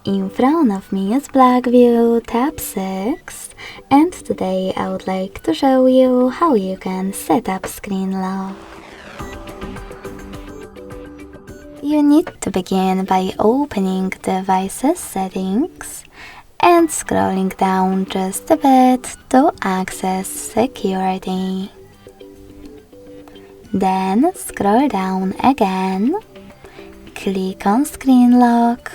In front of me is Blackview Tab 6, and today I would like to show you how you can set up screen lock. You need to begin by opening Devices Settings and scrolling down just a bit to access Security. Then scroll down again, click on Screen Lock,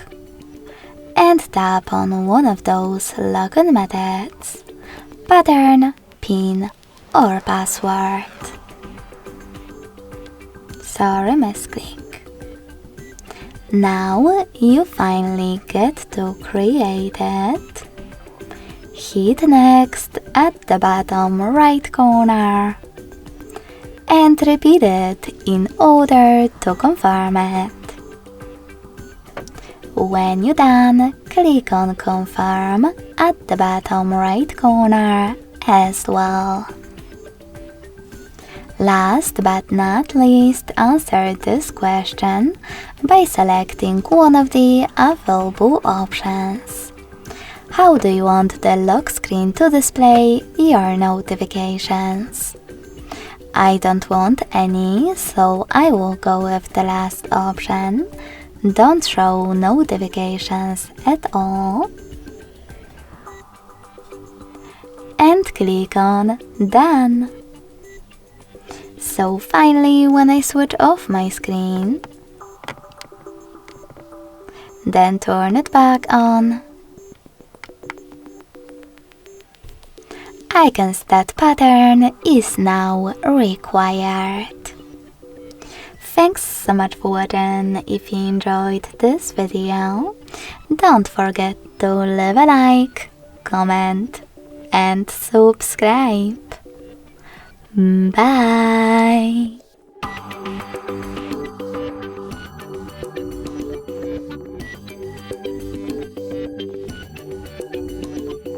and tap on one of those login methods: pattern, PIN, or password. Sorry, misclick. Now you finally get to create it. Hit Next at the bottom right corner and repeat it in order to confirm it. When you're done, click on Confirm at the bottom right corner as well. Last but not least, answer this question by selecting one of the available options. How do you want the lock screen to display your notifications? I don't want any, so I will go with the last option. Don't show notifications at all. And click on Done. So finally, when I switch off my screen, then turn it back on, I can see that pattern is now required. Thanks so much for watching. If you enjoyed this video, don't forget to leave a like, comment, and subscribe. Bye!